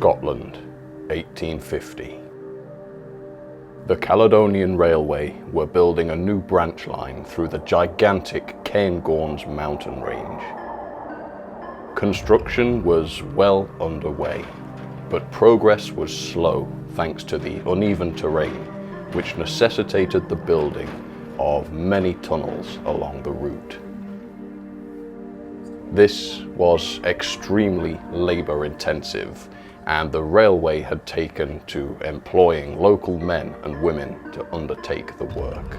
Scotland, 1850. The Caledonian Railway were building a new branch line through the gigantic Cairngorms mountain range. Construction was well underway, but progress was slow thanks to the uneven terrain, which necessitated the building of many tunnels along the route. This was extremely labour-intensive, and the railway had taken to employing local men and women to undertake the work.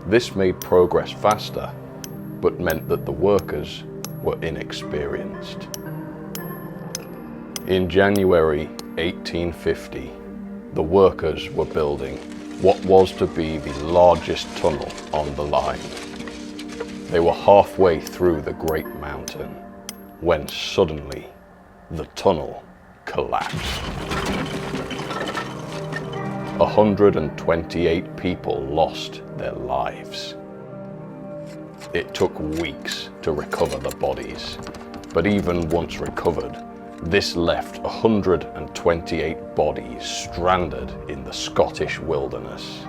This made progress faster, but meant that the workers were inexperienced. In January 1850, the workers were building what was to be the largest tunnel on the line. They were halfway through the Great Mountain when suddenly the tunnel collapsed. 128 people lost their lives. It took weeks to recover the bodies, but even once recovered, this left 128 bodies stranded in the Scottish wilderness.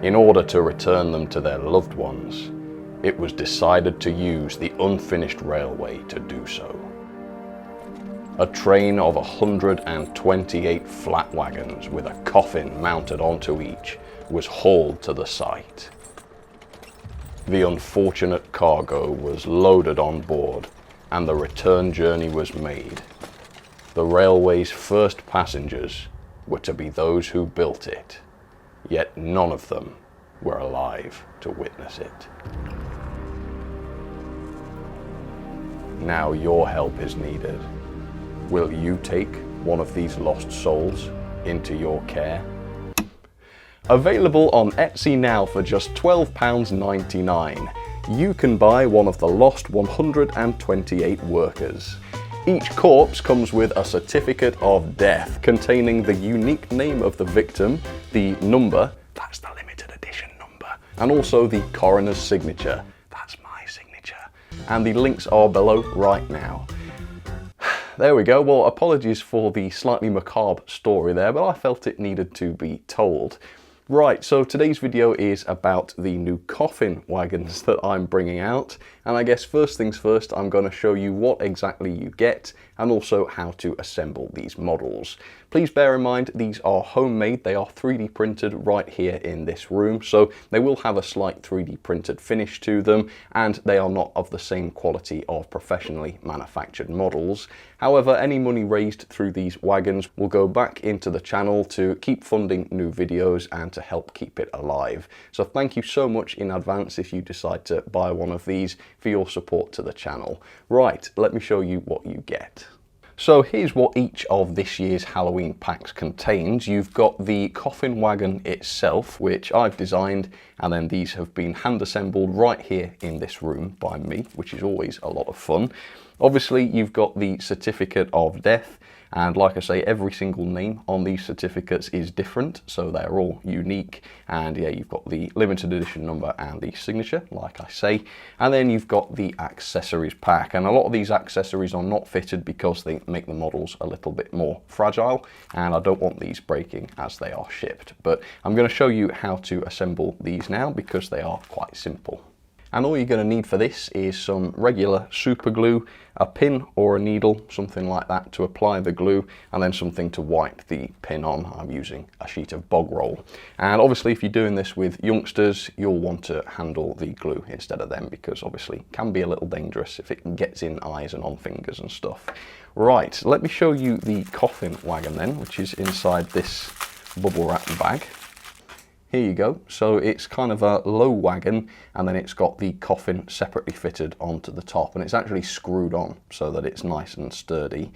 In order to return them to their loved ones, it was decided to use the unfinished railway to do so. A train of 128 flat wagons with a coffin mounted onto each was hauled to the site. The unfortunate cargo was loaded on board and the return journey was made. The railway's first passengers were to be those who built it, yet none of them were alive to witness it. Now your help is needed. Will you take one of these lost souls into your care? Available on Etsy now for just £12.99. You can buy one of the lost 128 workers. Each corpse comes with a certificate of death containing the unique name of the victim, the number, that's the limited edition number, and also the coroner's signature, that's my signature, and the links are below right now. There we go. Well, apologies for the slightly macabre story there, but I felt it needed to be told. Right, so today's video is about the new coffin wagons that I'm bringing out, and I guess first things first, I'm going to show you what exactly you get and also how to assemble these models. Please bear in mind these are homemade, they are 3D printed right here in this room, so they will have a slight 3D printed finish to them, and they are not of the same quality of professionally manufactured models. However, any money raised through these wagons will go back into the channel to keep funding new videos and to help keep it alive. So thank you so much in advance if you decide to buy one of these for your support to the channel. Right, let me show you what you get. So here's what each of this year's Halloween packs contains. You've got the coffin wagon itself, which I've designed, and then these have been hand assembled right here in this room by me, which is always a lot of fun. Obviously, you've got the certificate of death, and like I say, every single name on these certificates is different, so they're all unique. And yeah, you've got the limited edition number and the signature, like I say. And then you've got the accessories pack, and a lot of these accessories are not fitted because they make the models a little bit more fragile, and I don't want these breaking as they are shipped. But I'm going to show you how to assemble these now because they are quite simple. And all you're going to need for this is some regular super glue, a pin or a needle, something like that to apply the glue, and then something to wipe the pin on. I'm using a sheet of bog roll. And obviously if you're doing this with youngsters, you'll want to handle the glue instead of them because obviously it can be a little dangerous if it gets in eyes and on fingers and stuff. Right, let me show you the coffin wagon then, which is inside this bubble wrap bag. Here you go. So it's kind of a low wagon, and then it's got the coffin separately fitted onto the top, and it's actually screwed on so that it's nice and sturdy.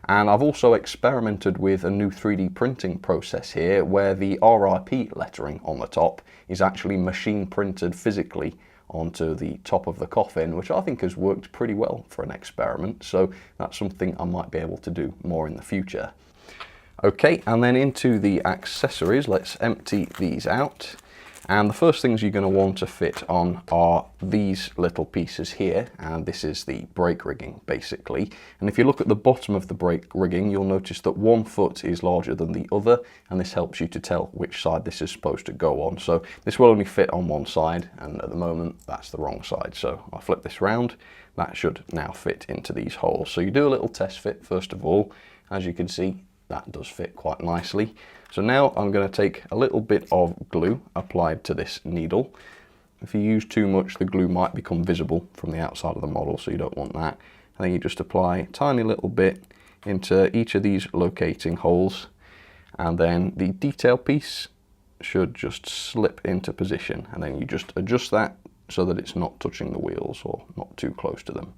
And I've also experimented with a new 3D printing process here where the RIP lettering on the top is actually machine printed physically onto the top of the coffin, which I think has worked pretty well for an experiment. So that's something I might be able to do more in the future. Okay, and then into the accessories, let's empty these out. And the first things you're going to want to fit on are these little pieces here, and this is the brake rigging basically. And if you look at the bottom of the brake rigging, you'll notice that one foot is larger than the other, and this helps you to tell which side this is supposed to go on. So this will only fit on one side, and at the moment that's the wrong side. So I'll flip this round. That should now fit into these holes. So you do a little test fit first of all. As you can see, that does fit quite nicely. So now I'm going to take a little bit of glue applied to this needle. If you use too much, the glue might become visible from the outside of the model, so you don't want that. And then you just apply a tiny little bit into each of these locating holes, and then the detail piece should just slip into position, and then you just adjust that so that it's not touching the wheels or not too close to them.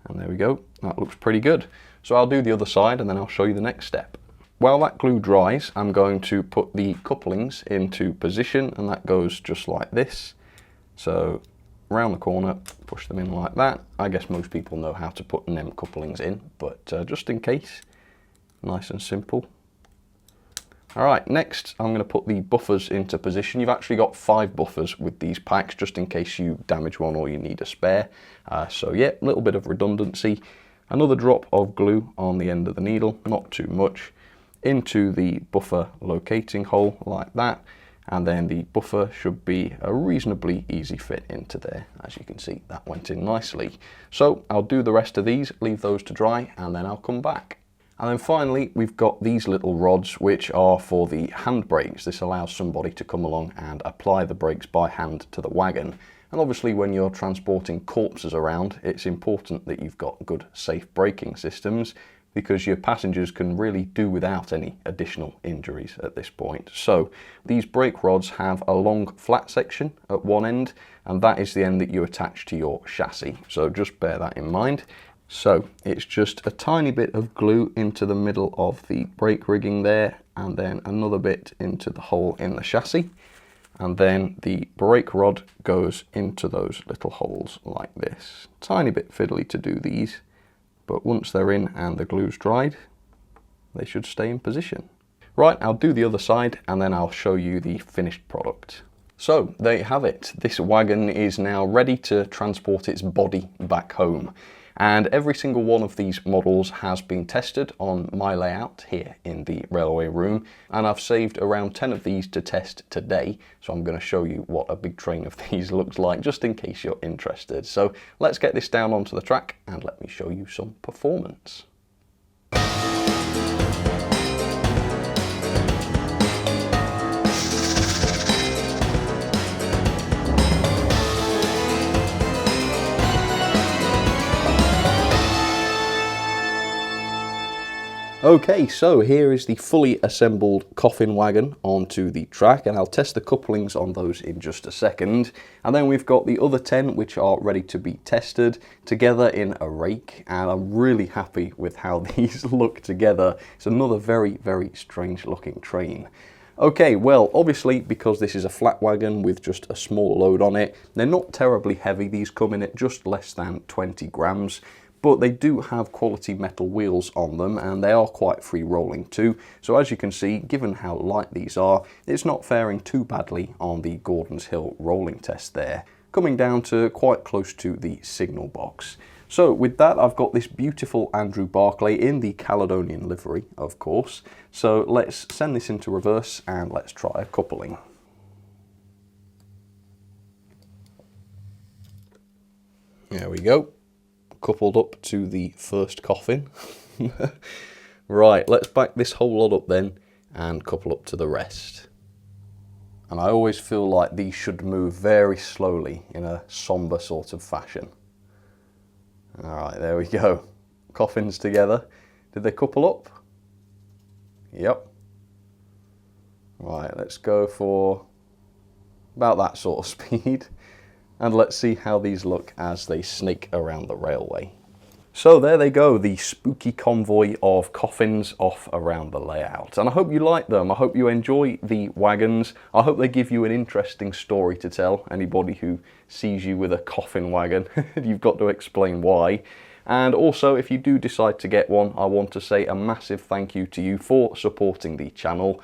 And there we go, that looks pretty good. So I'll do the other side and then I'll show you the next step. While that glue dries, I'm going to put the couplings into position, and that goes just like this. So around the corner, push them in like that. I guess most people know how to put NEM couplings in, but just in case, nice and simple. All right, next I'm going to put the buffers into position. You've actually got 5 buffers with these packs, just in case you damage one or you need a spare. So yeah, a little bit of redundancy. Another drop of glue on the end of the needle, not too much, into the buffer locating hole like that, and then the buffer should be a reasonably easy fit into there. As you can see, that went in nicely. So I'll do the rest of these, leave those to dry, and then I'll come back. And then finally, we've got these little rods, which are for the hand brakes. This allows somebody to come along and apply the brakes by hand to the wagon. And obviously when you're transporting corpses around, it's important that you've got good, safe braking systems, because your passengers can really do without any additional injuries at this point. So these brake rods have a long flat section at one end, and that is the end that you attach to your chassis. So just bear that in mind. So it's just a tiny bit of glue into the middle of the brake rigging there, and then another bit into the hole in the chassis. And then the brake rod goes into those little holes like this. Tiny bit fiddly to do these, but once they're in and the glue's dried, they should stay in position. Right, I'll do the other side and then I'll show you the finished product. So there you have it. This wagon is now ready to transport its body back home. And every single one of these models has been tested on my layout here in the railway room, and I've saved around 10 of these to test today, so I'm going to show you what a big train of these looks like, just in case you're interested. So let's get this down onto the track and let me show you some performance. Okay, so here is the fully assembled coffin wagon onto the track, and I'll test the couplings on those in just a second. And then we've got the other 10 which are ready to be tested together in a rake, and I'm really happy with how these look together. It's another very, very strange looking train. Okay, well, obviously, because this is a flat wagon with just a small load on it, they're not terribly heavy. These come in at just less than 20 grams. But they do have quality metal wheels on them, and they are quite free rolling too. So as you can see, given how light these are, it's not faring too badly on the Gordon's Hill rolling test there, coming down to quite close to the signal box. So with that, I've got this beautiful Andrew Barclay in the Caledonian livery, of course. So let's send this into reverse and let's try a coupling. There we go. Coupled up to the first coffin. Right, let's back this whole lot up then and couple up to the rest. And I always feel like these should move very slowly in a somber sort of fashion. Alright, there we go. Coffins together. Did they couple up? Yep. Right, let's go for about that sort of speed. And let's see how these look as they snake around the railway. So there they go, the spooky convoy of coffins off around the layout. And I hope you like them. I hope you enjoy the wagons. I hope they give you an interesting story to tell. Anybody who sees you with a coffin wagon, you've got to explain why. And also, if you do decide to get one, I want to say a massive thank you to you for supporting the channel.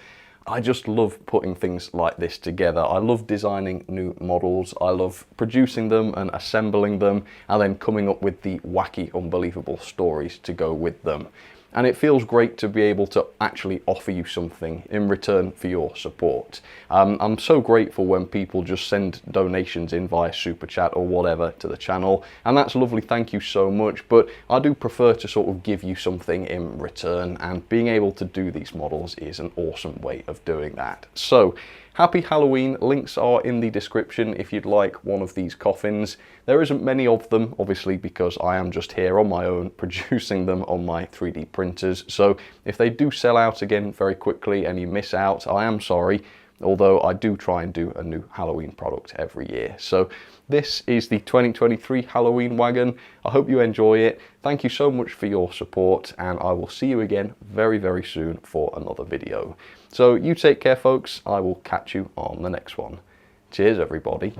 I just love putting things like this together. I love designing new models. I love producing them and assembling them and then coming up with the wacky, unbelievable stories to go with them. And it feels great to be able to actually offer you something in return for your support. I'm so grateful when people just send donations in via Super Chat or whatever to the channel, and that's lovely, thank you so much, but I do prefer to sort of give you something in return, and being able to do these models is an awesome way of doing that. So, happy Halloween. Links are in the description if you'd like one of these coffins. There isn't many of them, obviously, because I am just here on my own producing them on my 3D printers. So if they do sell out again very quickly and you miss out, I am sorry, although I do try and do a new Halloween product every year. So this is the 2023 Halloween wagon. I hope you enjoy it. Thank you so much for your support, and I will see you again very, very soon for another video. So you take care, folks. I will catch you on the next one. Cheers, everybody.